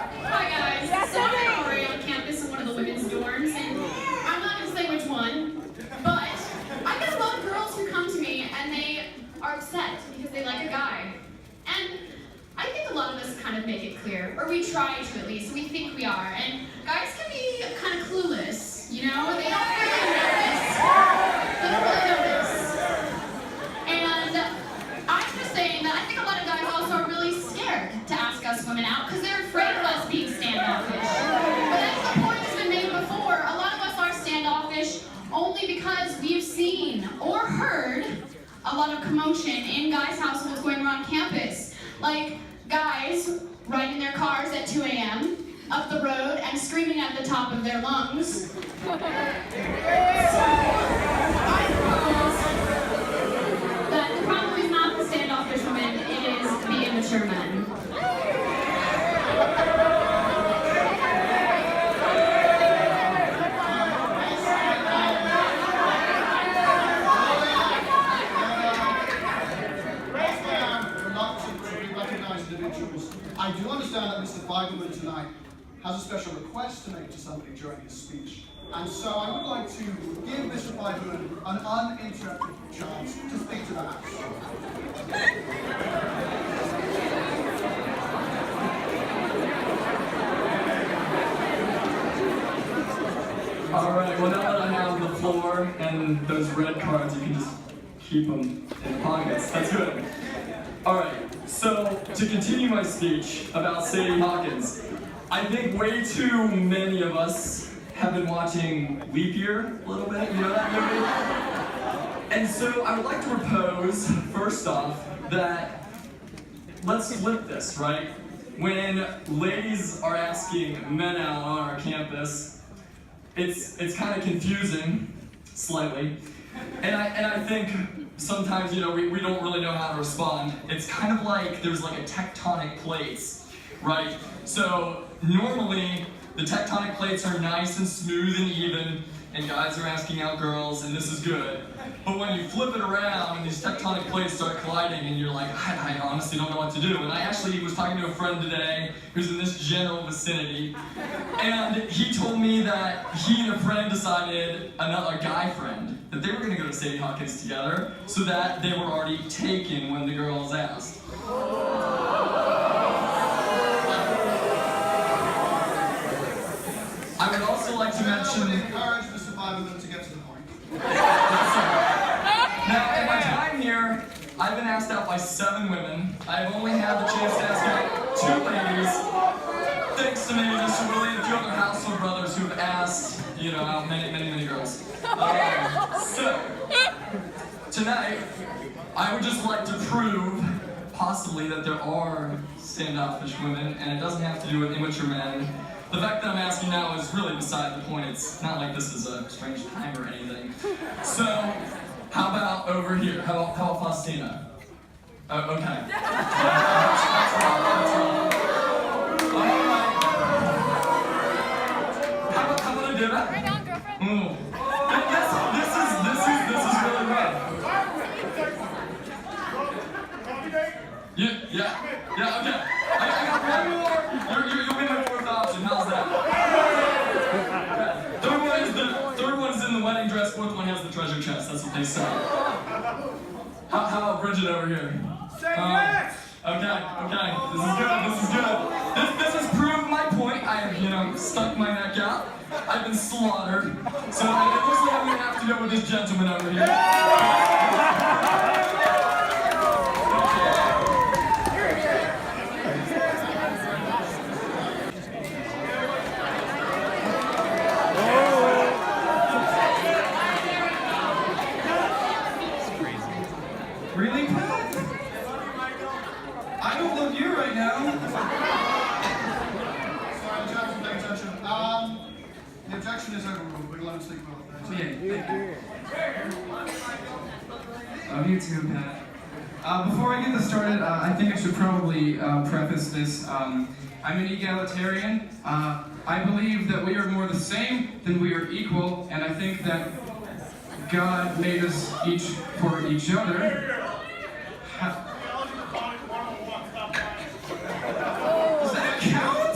Hi guys, so I'm already on campus in one of the women's dorms, and I'm not going to say which one, but I get a lot of girls who come to me and they are upset because they like a guy. And I think a lot of us kind of make it clear, or we try to at least, we think we are, and guys can be kind of clueless, you know? They don't really notice. They don't really notice. And I'm just saying that I think a lot of guys also are really scared to ask us women out because they're afraid of us being standoffish. But as the point has been made before, a lot of us are standoffish only because we've seen or heard a lot of commotion in guys' households going around campus. Like guys riding their cars at 2 a.m. up the road and screaming at the top of their lungs. So, I propose that the problem is not the standoffish women, it is the immature men. I do understand that Mr. Feigelman tonight has a special request to make to somebody during his speech, and so I would like to give Mr. Feigelman an uninterrupted chance to speak to the House. All right, well now that I have the floor and those red cards, you can just keep them in pockets. That's good. All right, so to continue my speech about Sadie Hawkins, I think way too many of us have been watching Leap Year a little bit, you know that movie? And so I would like to propose, first off, that let's flip this, right? When ladies are asking men out on our campus, it's kind of confusing, slightly. And I think sometimes, you know, we don't really know how to respond. It's kind of like there's like a tectonic plates, right? So normally the tectonic plates are nice and smooth and even, and guys are asking out girls, and this is good. But when you flip it around and these tectonic plates start colliding and you're like, I honestly don't know what to do. And I actually was talking to a friend today who's in this general vicinity, and he told me that he and a friend decided, another guy friend, that they were gonna go to Sadie Hawkins together so that they were already taken when the girls asked. I would also like to mention... Encourage Mr. Feigelman to get to the point. Now, in my time here, I've been asked out by 7 women. I've only had the chance to ask out 2 ladies. Thanks to maybe Mr. Willie and a few other household brothers who've asked, you know, out many girls. So, tonight, I would just like to prove, possibly, that there are standoffish women, and it doesn't have to do with immature men. The fact that I'm asking now is really beside the point. It's not like this is a strange time or anything. So, how about over here? How about Faustina? Oh, okay. How about I do that? Right on, girlfriend. Ooh. This is really rough. Yeah, okay. I got one more. You'll be my 4th option. How's that? Okay. Third one is in the wedding dress. 4th one has the treasure chest. That's what they say. How about Bridget over here? Say yes! Okay. This is good. This has proved my point. I have, you know, stuck my neck out. I've been slaughtered. So it looks like I'm gonna have to go with this gentleman over here. Really, Pat? I don't look you right now. Sorry, gentlemen, pay attention. The objection is overruled. We're allowed to speak about that. Oh, yeah, thank you. Love you too, Pat. Before I get this started, I think I should probably preface this. I'm an egalitarian. I believe that we are more the same than we are equal, and I think that God made us each for each other. Does that count?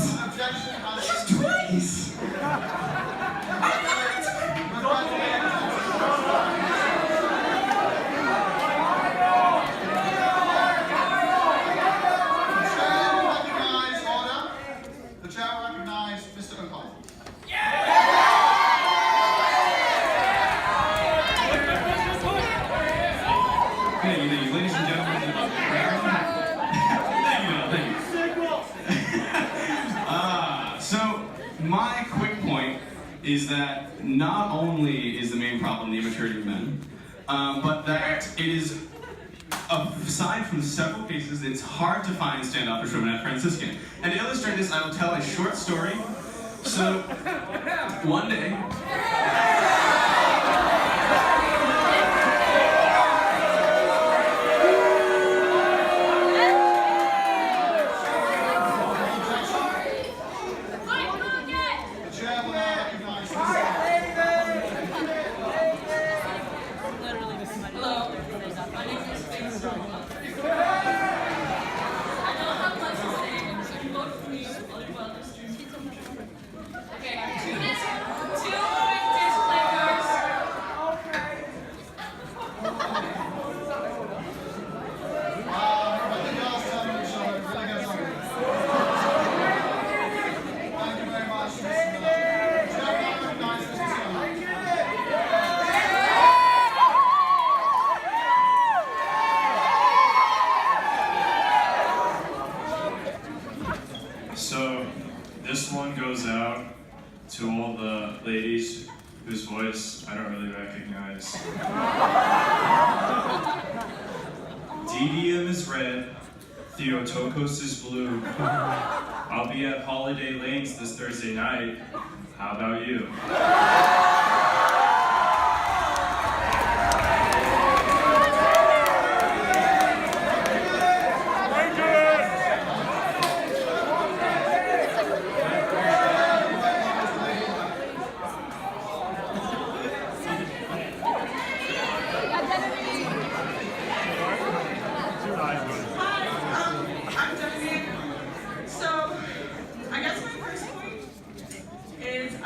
my quick point is that not only is the main problem the immaturity of men, but that it is, aside from several cases, it's hard to find standoffish women at Franciscan. And to illustrate this, I will tell a short story. So, one day, So, this one goes out to all the ladies whose voice I don't really recognize. Didium is red, Theotokos is blue. I'll be at Holiday Lanes this Thursday night. How about you?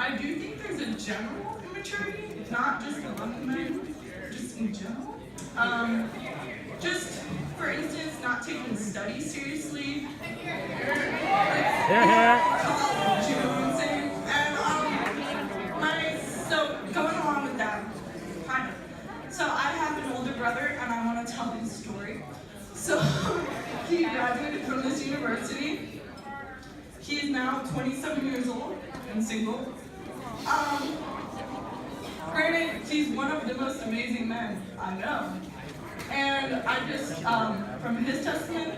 I do think there's a general immaturity, not just among men, just in general. Just, for instance, not taking studies seriously. So going along with that, kind of. So I have an older brother, and I want to tell his story. So he graduated from this university. He is now 27 years old and single. Granted, he's one of the most amazing men I know. And I just, from his testament,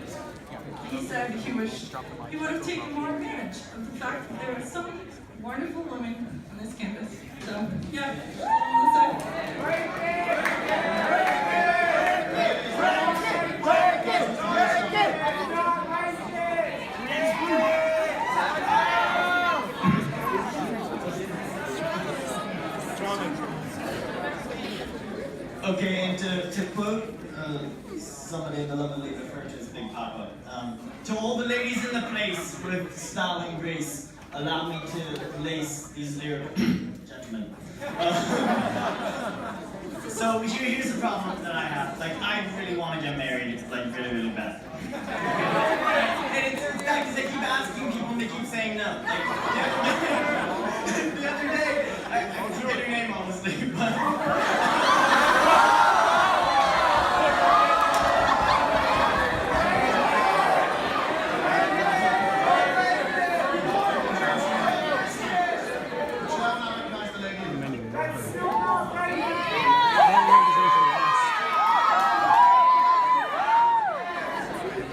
he said he wished he would have taken more advantage of the fact that there are so many wonderful women on this campus. So, yeah, that's Okay, and to quote somebody in the lovely referred to as Big Papa, to all the ladies in the place with style and grace, allow me to lace these lyrical gentlemen. So here's the problem that I have. Like, I really want to get married, like really, really bad. And it's bad because they keep asking people and they keep saying no. Like, the other day, I forget her name honestly, but.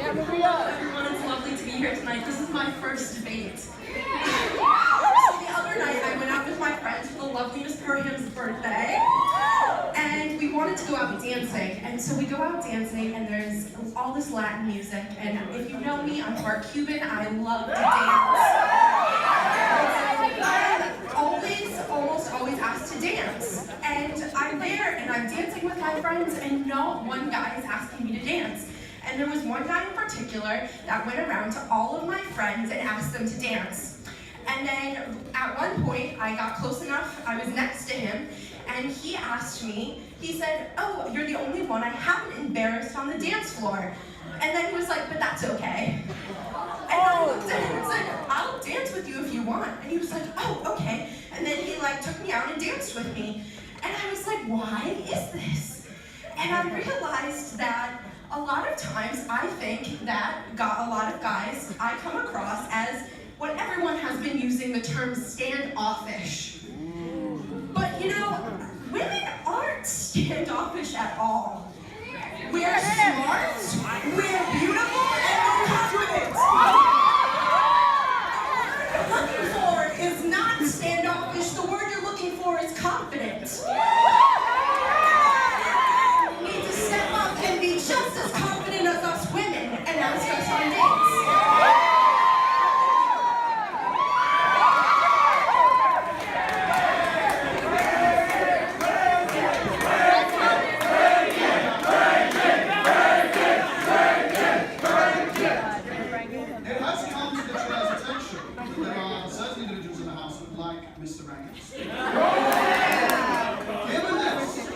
Everyone, it's lovely to be here tonight. This is my first date. So the other night I went out with my friends for the lovely Miss Perham's birthday, and we wanted to go out dancing. And so we go out dancing, and there's all this Latin music. And if you know me, I'm part Cuban. I love to dance. I'm almost always asked to dance. And I'm there, and I'm dancing with my friends, and not one guy is asking me to dance. And there was one guy in particular that went around to all of my friends and asked them to dance. And then at one point, I got close enough, I was next to him, and he asked me, he said, "Oh, you're the only one I haven't embarrassed on the dance floor." And then he was like, "But that's okay." And I looked at him and said, "I'll dance with you if you want." And he was like, "Oh, okay." And then he took me out and danced with me. And I was like, why is this? And I realized that a lot of times I think that a lot of guys I come across as what everyone has been using the term standoffish. But you know, women aren't standoffish at all. We're smart, we're beautiful, and we're confident. The word you're looking for is not standoffish, the word you're looking for is confident. You need to step up and be just as confident as us women and ask us on dates. It has come to the chair's attention that there are certain individuals in the House who would like Mr. Rankins. Given this,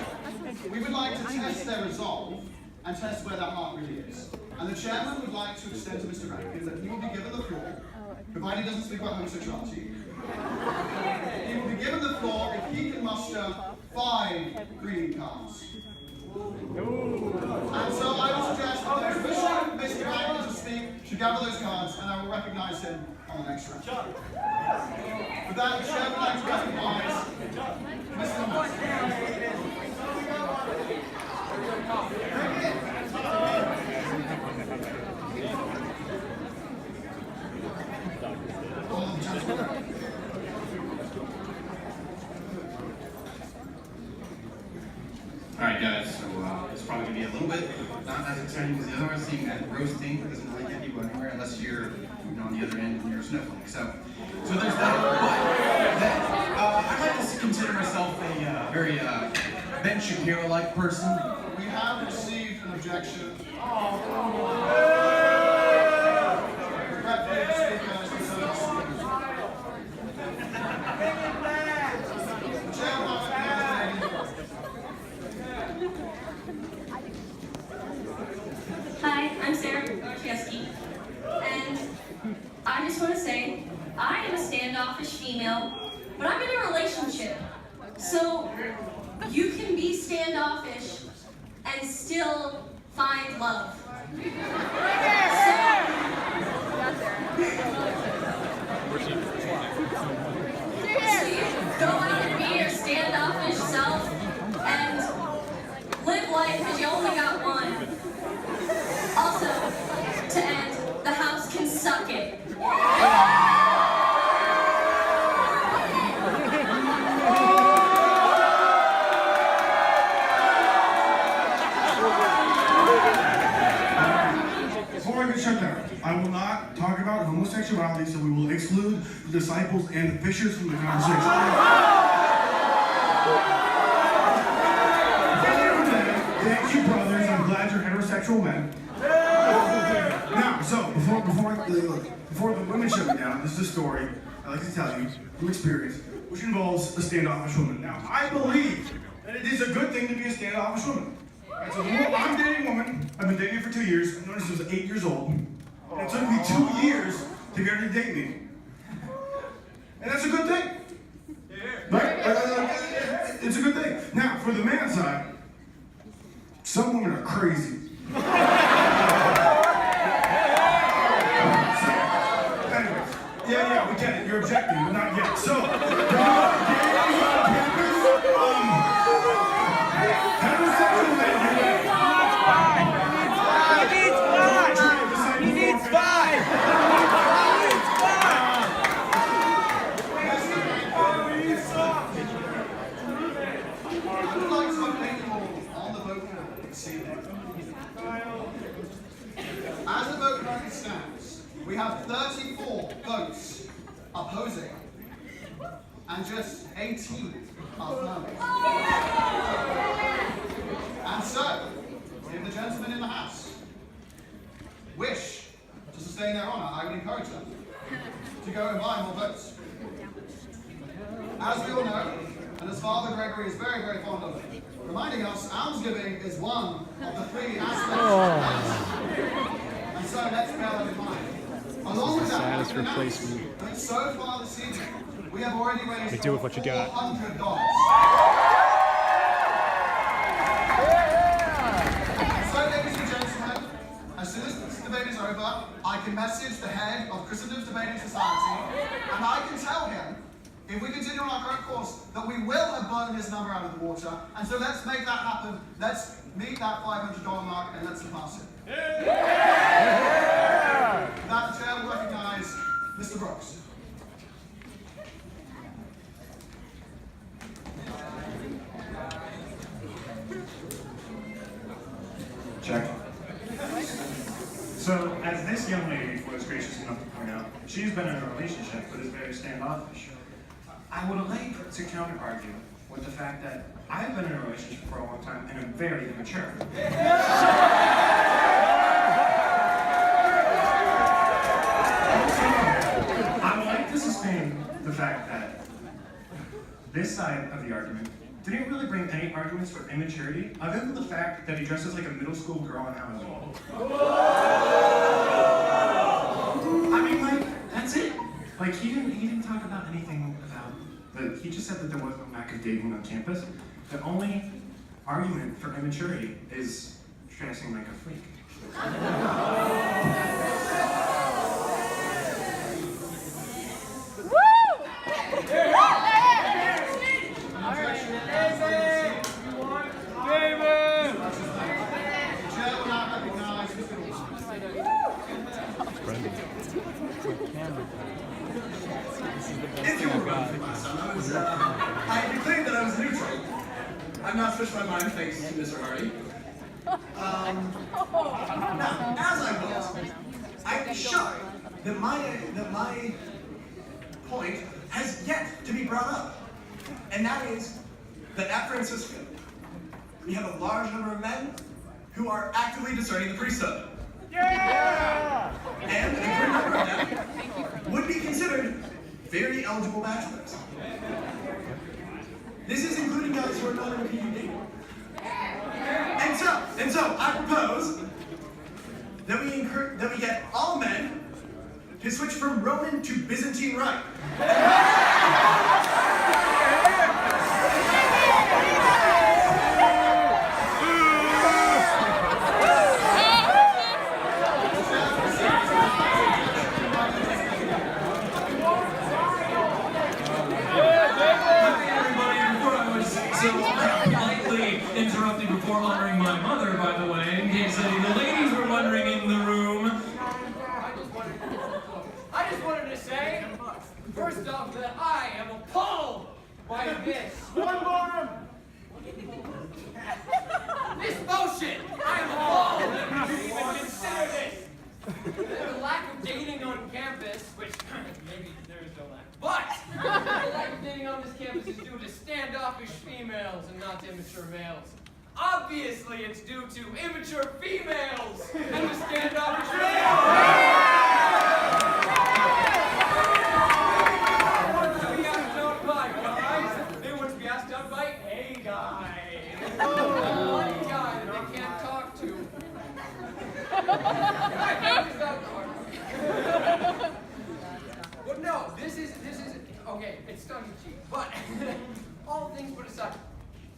we would like to test their resolve and test where their heart really is. And the chairman would like to extend to Mr. Rankins that he will be given the floor, provided he doesn't speak about homosexuality. He will be given the floor if he can muster 5 green cards. And so I would suggest that the official Mr. Rankins to speak should gather those cards, and I will recognize him on the next round. With that, the chair would like to recognize Mr. Alright guys, so it's probably going to be a little bit not as exciting as the other one, seeing that roasting doesn't really get you anywhere unless you're on the other end and you're sniffling. So there's that. But I like to consider myself a very Ben Shapiro-like person. We have received an objection. Regretfully, the speaker is reserved. The chair will now recognize the lady. Hi, I'm Sarah Kieski, and I just want to say I am a standoffish female, but I'm in a relationship. So you can be standoffish and still find love. So you go out and be your standoffish self and live life because you only got one. Also, to end, the house can suck it. Before I get shut down, I will not talk about homosexuality, so we will exclude the disciples and the fishers from the conversation. Thank you, brothers. I'm glad you're heterosexual men. Now, so before the women shut me down, this is a story I like to tell you from experience, which involves a standoffish woman. Now, I believe that it is a good thing to be a standoffish woman. Right, so I'm dating a woman. I've been dating her for 2 years. I've known her since I was 8 years old. And it took me 2 years to get her to date me. And that's a good thing. Right? It's a good thing. Now, for the man side, some women are crazy. Anyways, yeah, we get it. You're objecting, but not yet. So, heterosexual men. He needs 5. I would like to update you all on the vote count this evening. As the vote currently stands, we have 34 votes opposing and just 18 affirming. And so, if the gentlemen in the House wish to sustain their honour, I would encourage them to go and buy more votes. As we all know, and as Father Gregory is very, very fond of reminding us, almsgiving is one of the 3 aspects of life. And so let's bear that in mind. Along with that, saddest replacement. that so far this evening, we have already raised Make do with what you got. $400. So, ladies and gentlemen, as soon as this debate is over, I can message the head of Christendom's Debating Society, and I if we continue on our current course, that we will have blown his number out of the water. And so let's make that happen. Let's meet that $500 mark and let's surpass it. Yeah! That the chair will recognize Mr. Brooks. Check. So, as this young lady was gracious enough to point out, she's been in a relationship but is very standoffish. I would like to counter-argue with the fact that I've been in a relationship for a long time and am very immature. I would like to sustain the fact that this side of the argument didn't really bring any arguments for immaturity, other than the fact that he dresses like a middle school girl on Halloween. I mean, like, that's it. Like, he didn't talk about anything about, he just said that there was no lack of dating on campus. The only argument for immaturity is dressing like a freak. If you were wrong for my son, I declared that I was neutral. I've not switched my mind thanks to Mr. Hardy. Now, as I was, I'm shocked that my point has yet to be brought up. And that is that at Franciscan, we have a large number of men who are actively discerning the priesthood. Yeah! And a good number of them would be considered very eligible bachelors. This is including guys who are not in a PhD. And so I propose that we get all men to switch from Roman to Byzantine Rite. Interrupted before honoring my mother, by the way, in case any of the ladies were wondering in the room. I just wanted to say, first off, that I am appalled by this. One more! This bullshit! I am appalled that you even consider this. The lack of dating on campus, which maybe there is no lack, but the lack of dating on this campus is due to standoffish females and not to immature males. Obviously, it's due to immature females and the standoffish males. They want to be asked out by guys. They want to be asked out by a guy. One guy that they can't talk to. But no, this is okay. It's tongue in cheek, but all things put aside,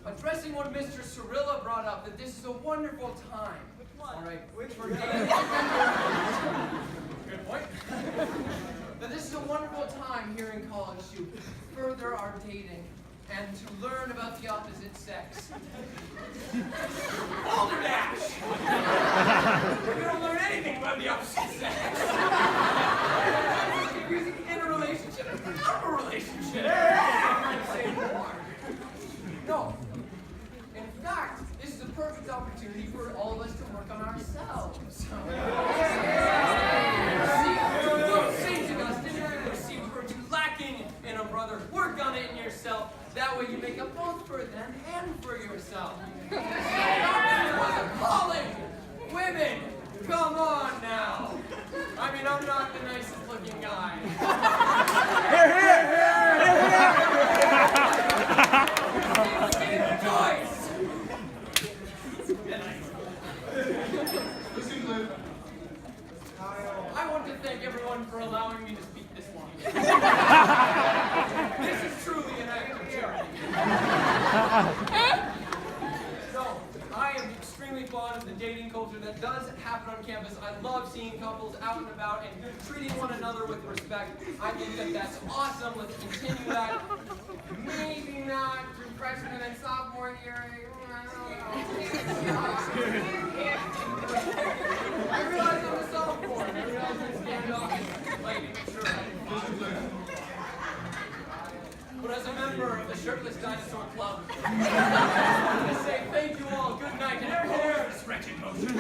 addressing what Mr. Cirilla brought up, that this is a wonderful time. Which one? All right, for dating. Good point. That this is a wonderful time here in college to further our dating and to learn about the opposite sex. Balderdash! We're going to learn anything about the opposite sex. In a relationship, and out of a relationship. Say more. No. In fact, this is a perfect opportunity for all of us to work on ourselves. St. Augustine, see virtue lacking in a brother. Work on it in yourself. That way you make up both for them and for yourself. It was appalling. Women, come on now. I mean, I'm not the nicest looking guy. I want to thank everyone for allowing me to speak this long. This is truly an act of charity. So, I am extremely fond of the dating culture that does happen on campus. I love seeing couples out and about and treating one another with respect. I think that that's awesome. Let's continue that. Maybe not through freshman and sophomore year. I don't know. I realize I'm a sophomore. I realize I'm standoffish. Lady, sure. But as a member of the Shirtless Dinosaur Club, I want to say thank you all. Good night. And here, this wretched motion.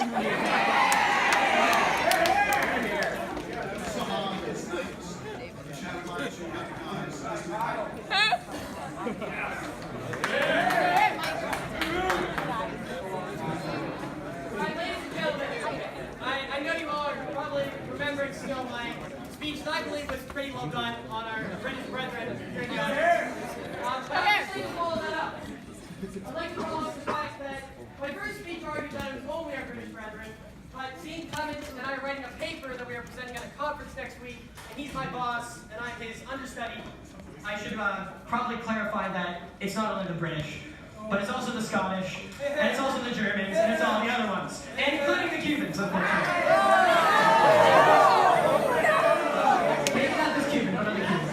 I know you all are probably remembering still my speech, and I believe was pretty well done on our British brethren during the audience. But I'm just going to follow that up. I'd like to follow up the fact that my first speech argued that it was only our British brethren, but seeing Clemens and I are writing a paper that we are presenting at a conference next week, and he's my boss, and I'm his understudy, I should probably clarify that it's not only the British, but it's also the Scottish, and it's also the Germans, and it's all the other ones, including the Cubans, unfortunately. Maybe not this Cuban, but other Cubans.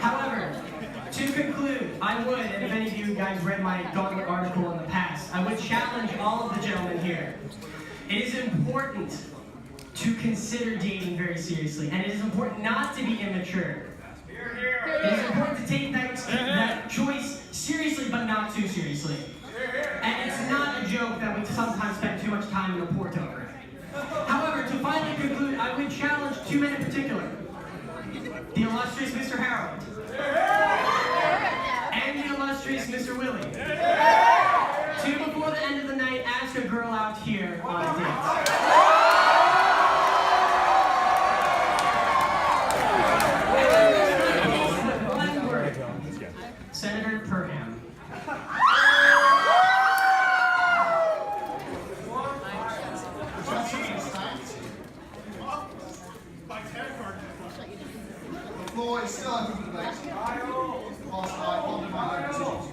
However, to conclude, I would, and if any of you guys read my Gauntlet article in the past, I would challenge all of the gentlemen here. It is important to consider dating very seriously, and it is important not to be immature. It is important to take that choice seriously, but not too seriously. And it's not a joke that we sometimes spend too much time in the port over. However, to finally conclude, I would challenge two men in particular. The illustrious Mr. Harold. And the illustrious Mr. Willie. To, before the end of the night, ask a girl out here on a date. Senator Perham. The floor is still open for debate. Whilst I ponder my own decisions.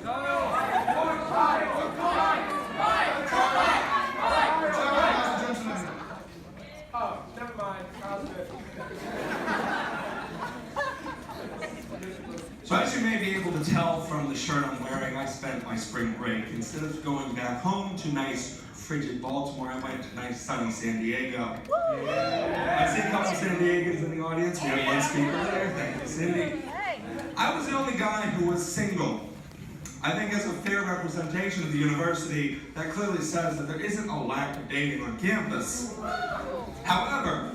Gentlemen. Oh, never mind. Sounds good. So as you may be able to tell from the shirt I'm wearing, I spent my spring break. Instead of going back home to nice, frigid Baltimore, I went to nice, sunny San Diego. I see a couple of San Diegans in the audience. We have one speaker there. Thank you, Cindy. I was the only guy who was single. I think as a fair representation of the university, that clearly says that there isn't a lack of dating on campus. However,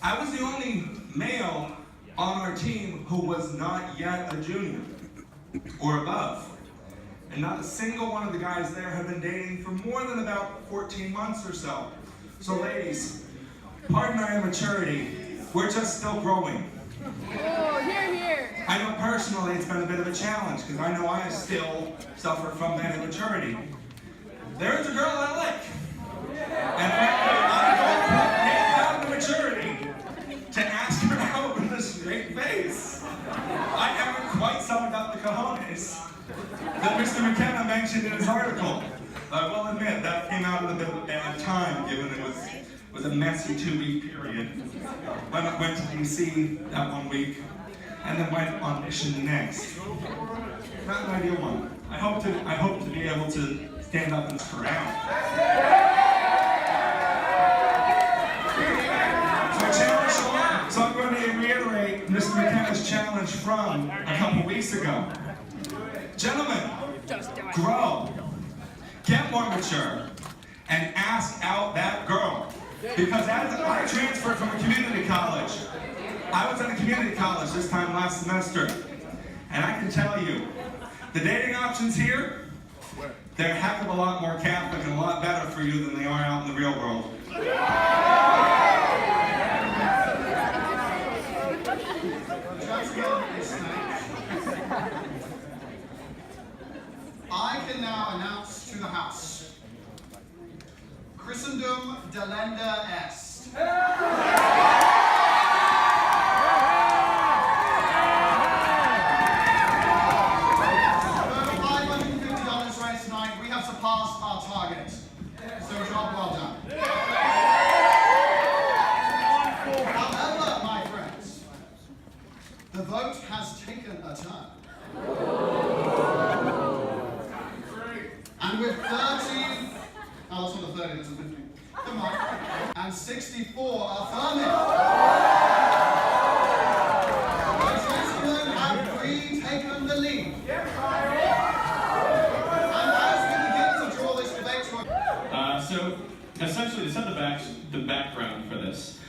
I was the only male on our team who was not yet a junior or above. And not a single one of the guys there had been dating for more than about 14 months or so. So ladies, pardon our immaturity, we're just still growing. Oh, hear, hear. I know personally it's been a bit of a challenge because I know I still suffer from that immaturity. There's a girl I like. And I don't have the maturity to ask her out with a straight face. I haven't quite summed up the cojones that Mr. McKenna mentioned in his article. I will admit that came out at a bit of a bad time, given it was a messy 2-week period. I went to DC that 1 week, and then went on mission the next. Not an ideal one. I hope to be able to stand up and around. So I'm going to reiterate Mr. McKenna's challenge from a couple weeks ago. Gentlemen, grow, get more mature, and ask out that girl. Because as I transferred from a community college, I was at a community college this time last semester, and I can tell you, the dating options here, they're a heck of a lot more Catholic and a lot better for you than they are out in the real world. I can now announce to the House, Christendom delenda est. $550 raised tonight, we have surpassed our target. So job well done. The vote has taken a turn. And with 30, oh, that's not a 30, that's a 50. Come on. And 64 affirmative. The gentlemen have retaken the lead. And as we begin to draw this debate to a... So, essentially, to set the background for this,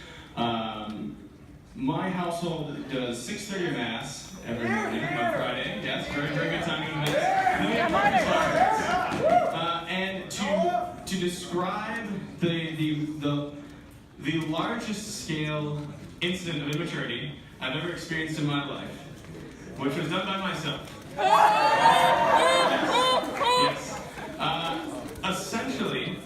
my household does 6:30 Mass every morning on Friday. Yes, very, very good timing on this. And to describe the largest scale incident of immaturity I've ever experienced in my life, which was done by myself. Yes. Essentially,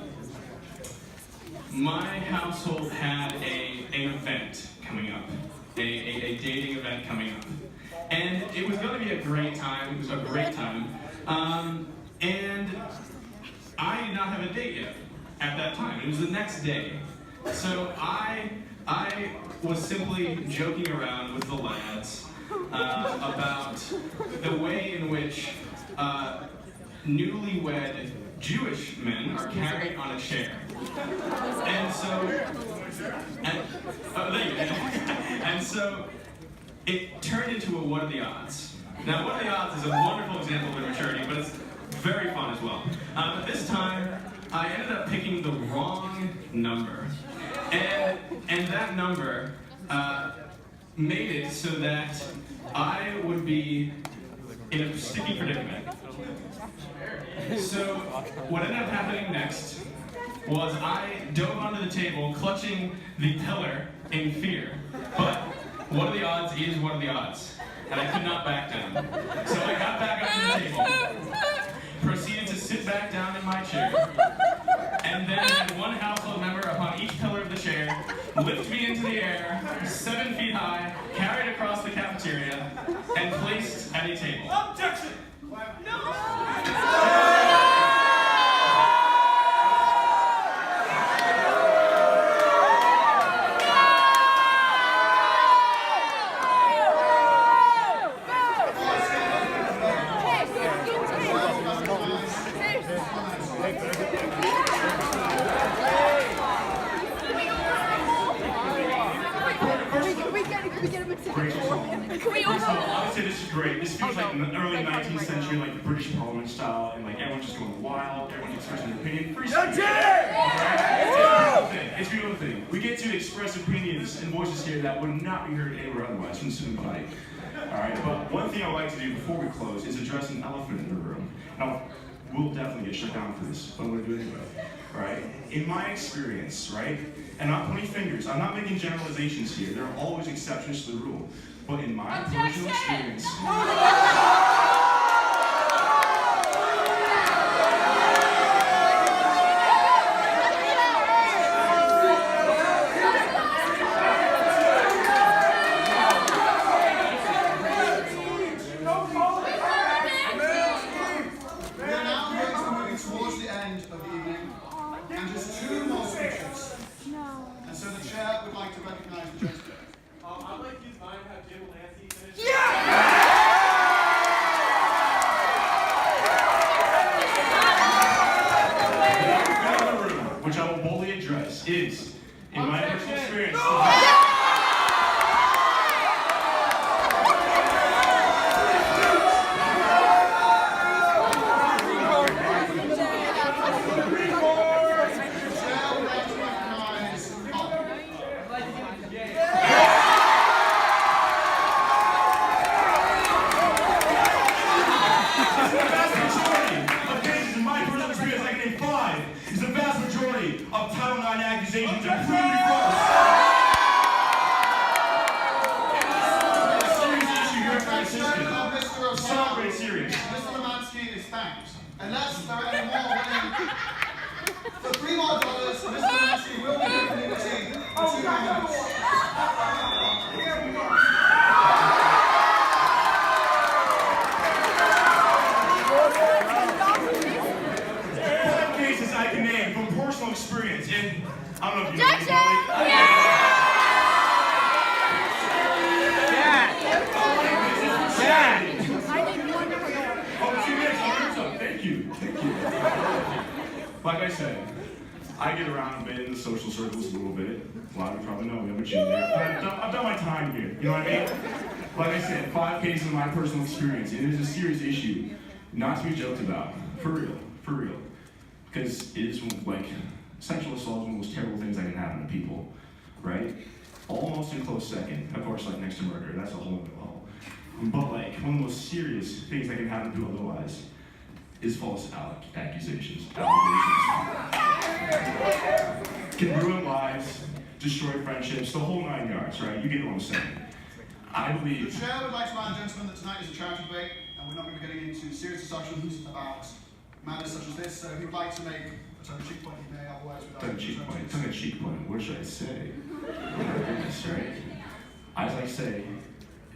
my household had an event coming up, a dating event coming up. And it was going to be a great time, it was a great time. And I did not have a date yet at that time. It was the next day. So I was simply joking around with the lads about the way in which newlywed Jewish men are carried on a chair. And so it turned into a what are the odds. Now, what are the odds is a wonderful example of immaturity, but it's very fun as well. But this time, I ended up picking the wrong number. And that number made it so that I would be in a sticky predicament. So what ended up happening next was I dove onto the table, clutching the pillar in fear. But what are the odds is what are the odds. And I could not back down. So I got back up to the table, proceeded to sit back down in my chair, and then had one household member upon each pillar of the chair lift me into the air, 7 feet high, carried across the cafeteria, and placed at a table. Objection! I would say this is great. This feels like the early 19th century, like the British Parliament style, and like everyone's just going wild, everyone's expressing their opinion. Free speech. It's a beautiful thing. We get to express opinions and voices here that would not be heard anywhere otherwise from sitting by. Alright, but one thing I'd like to do before we close is address an elephant in the room. Now, we'll definitely get shut down for this, but I'm going to do it anyway. Right? In my experience, right? And I'm pointing fingers. I'm not making generalizations here. There are always exceptions to the rule. But in my personal experience... which I will boldly address, is, in my personal experience, of Title IX accusations are clearly false. Serious issue here at Franciscan. So very serious. Mr. Lemansky is thanked. Unless there are any more winning, for $3 more, Mr. Lemansky will be given immunity for 2 minutes. Cases I can name from personal experience, and I don't know if you Objection! know. Yeah! like I said, I get around a bit in the social circles a little bit. A lot of you probably know we have a gym there. But I've done my time here, you know what I mean? Like I said, 5 cases of my personal experience. It is a serious issue, not to be joked about. For real, for real. Because it is like, sexual assault is one of the most terrible things that can happen to people, right? Almost in close second. Of course, like next to murder, that's a whole other level. But like, one of the most serious things that can happen to otherwise is false accusations. Can ruin lives, destroy friendships, the whole 9 yards, right? You get what I'm saying. I believe. The chair would like to remind the gentleman that tonight is a charity debate, and we're not going to be getting into serious discussions about matters such as this. So if you'd like to make a tongue-in-cheek point, you may, otherwise without. Tongue-in-cheek point. What should I say? Goodness, right? As I say,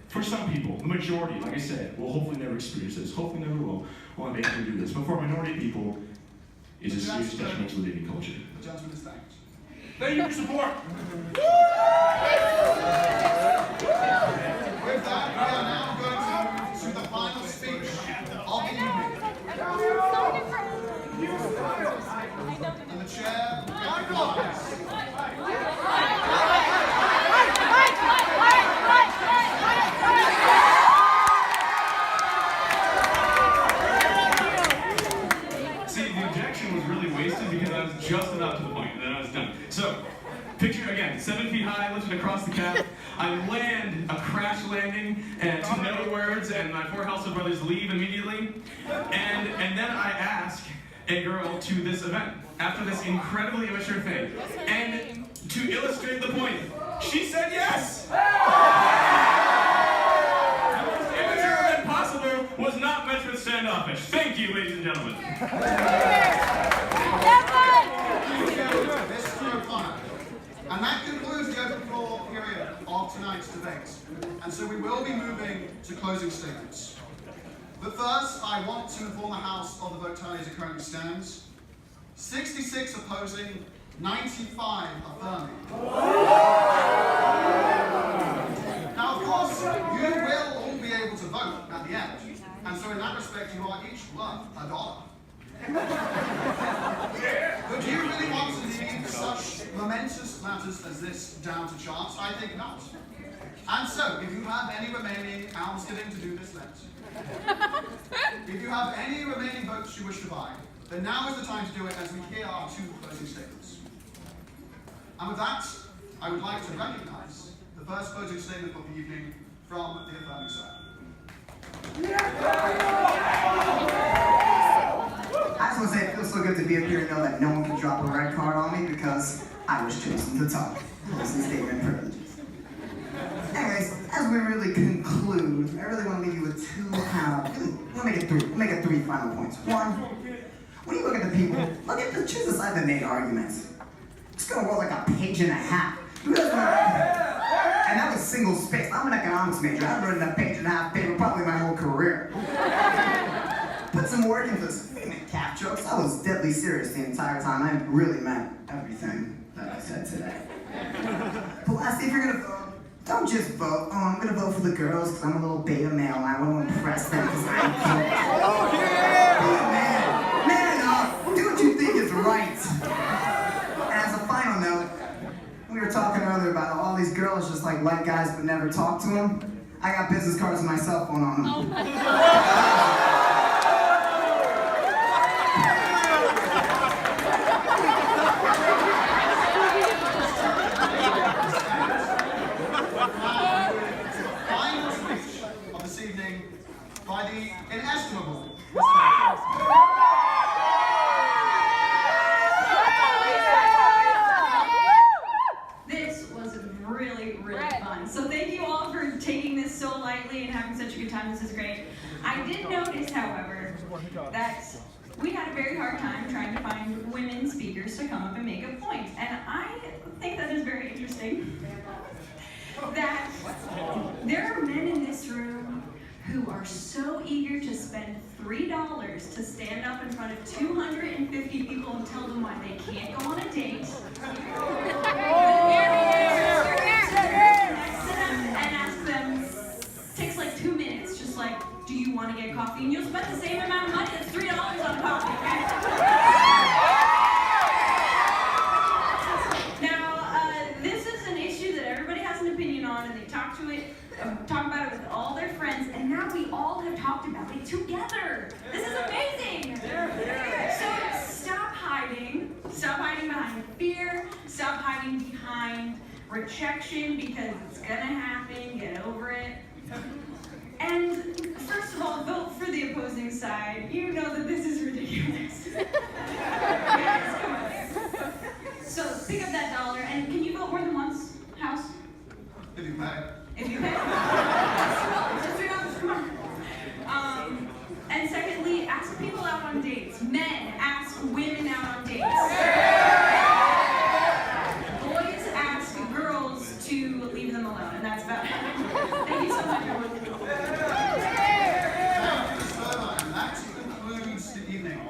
for some people, the majority, like I said, will hopefully never experience this. Hopefully never will. Well, they can do this. But for a minority of people, it's a serious detriment to the dating culture. The gentleman is thanked. Thank you for your support. With that, we are now going to move to the final speech of the evening. And the chair will get the rise. See, the objection was really wasted because I was just about to the point, and then I was done. So, picture again, 7 feet high, lifted across the cap. I land a crash landing, and 2 no words, and my 4 household brothers leave immediately. And then I ask a girl to this event after this incredibly immature thing. And to illustrate the point, she said yes! The most immature event possible was not met with standoffish. Thank you, ladies and gentlemen. And that concludes the open floor period of tonight's debate. And so we will be moving to closing statements. But first, I want to inform the House of the vote tally as it currently stands. 66 opposing, 95 affirming. Now, of course, you will all be able to vote at the end. And so in that respect, you are each worth $1. But do you really want to leave such momentous matters as this down to chance? I think not. And so, if you have any remaining almsgiving to do this lent, if you have any remaining votes you wish to buy, then now is the time to do it as we hear our 2 closing statements. And with that, I would like to recognize the first closing statement of the evening from the affirming side. I just want to say it feels so good to be up here and know that no one can drop a red card on me because I was chosen to talk. Closing statement privileges. Anyways, as we really conclude, I really want to leave you with 2 we'll make it 3. We'll make it 3 final points. 1, when you look at the people, choose the side that made arguments. It's gonna roll like a page and a half. And that was single spaced. I'm an economics major. I've written a page and a half paper probably my whole career. Put some work into this. Cap jokes. I was deadly serious the entire time. I really meant everything that I said today. But lastly, if you're gonna vote, don't just vote. Oh, I'm gonna vote for the girls because I'm a little beta male and I want to impress them because I'm cute. Be a man. Man up. Do what you think is right. And as a final note, we were talking earlier about how all these girls just like guys but never talk to them. I got business cards with my cell phone on them. Final speech of this evening by the inestimable This was really, really fun. So thank you all for taking this so lightly and having such a good time. This is great. I did notice, however, that we had a very hard time trying to find women speakers to come up and make a point. And I think that is very interesting that there are men in this room who are so eager to spend $3 to stand up in front of 250 people and tell them why they can't go on a date. And ask them, takes like 2 minutes, just like, do you want to get coffee? And you'll spend the same amount of money, that's $3 on coffee. together. This is amazing. So stop hiding. Stop hiding behind fear. Stop hiding behind rejection because it's gonna happen. Get over it. And first of all, vote for the opposing side. You know that this is ridiculous. Yes, come on. So pick up that dollar, and can you vote more than once, House? If you pay. If you pay. Just $3, come on. And secondly, ask people out on dates. Men, ask women out on dates. Boys, ask girls to leave them alone, and that's about it. Thank you so much, everyone. And that concludes the evening.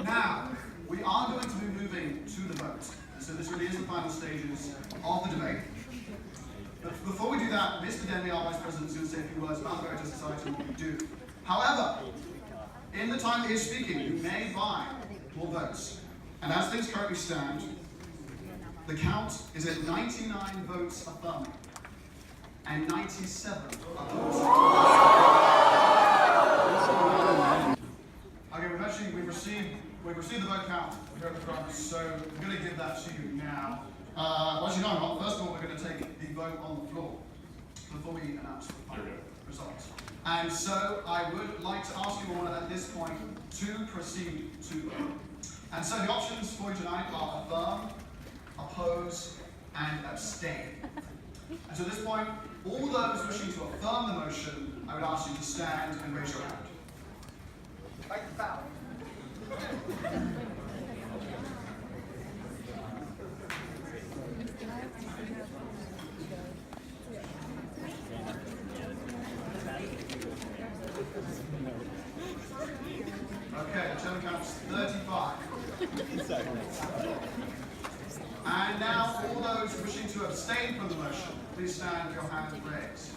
Now, we are going to be moving to the vote. So this really is the final stages of the debate. But before we do that, Mr. Denley, our Vice President, is going to say a few words about the Voter Society and what we do. However, in the time that he is speaking, you may buy more votes. And as things currently stand, the count is at 99 votes affirming and 97 opposing. Okay, we've received the vote count here at the front, so I'm going to give that to you now. Well, actually, no, I'm not. First of all, we're going to take the vote on the floor before we announce the final results. And so I would like to ask you all at this point to proceed to vote. And so the options for you tonight are affirm, oppose, and abstain. And so at this point, all those wishing to affirm the motion, I would ask you to stand and raise your hand. Like the foul. Okay, the total counts 35. And now, all those wishing to abstain from the motion, please stand with your hands raised.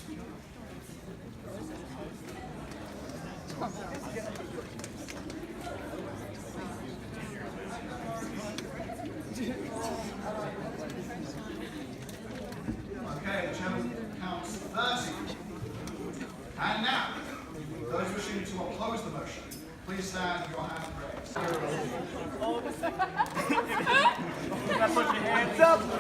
Okay, the total counts 30. And now, those wishing to oppose the motion, please stand with your hands raised. Now put your hands up in the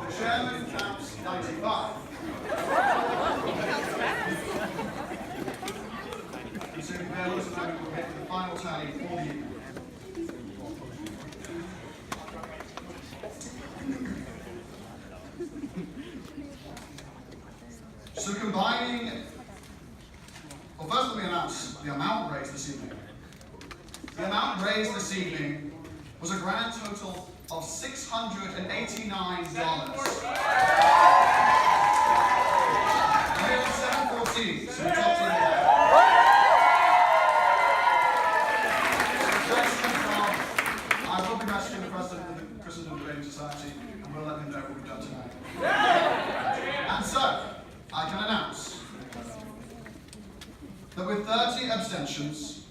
The chairman counts 95. So if you bear with us a moment, we'll get to the final tally for the evening. So combining, well, first let me announce the amount raised this evening. The amount raised this evening was a grand total of $689. We're at 714, so the top 10 I will be messaging the President of the Christendom Debating Society, and we'll let them know what we've done tonight. And so, I can announce that with 30 abstentions,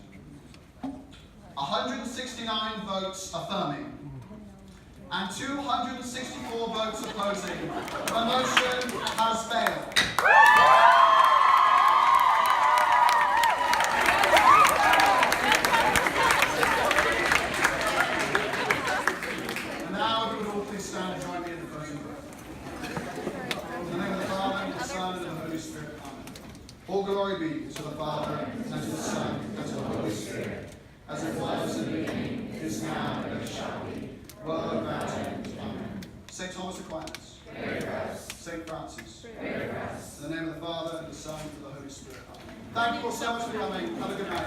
169 votes affirming, and 264 votes opposing, the motion has failed. And now, if you would all please stand and join me in the closing prayer. In the name of the Father, and the Son, and the Holy Spirit. Amen. All glory be to the Father, and to the Son, and to the Holy Spirit, as it was in the beginning, is now, and ever shall be, world without end. Amen. St. Thomas Aquinas. St. Francis. In the name of the Father, and the Son, and the Holy Spirit. Amen. Thank you all so much for coming. Have a good night.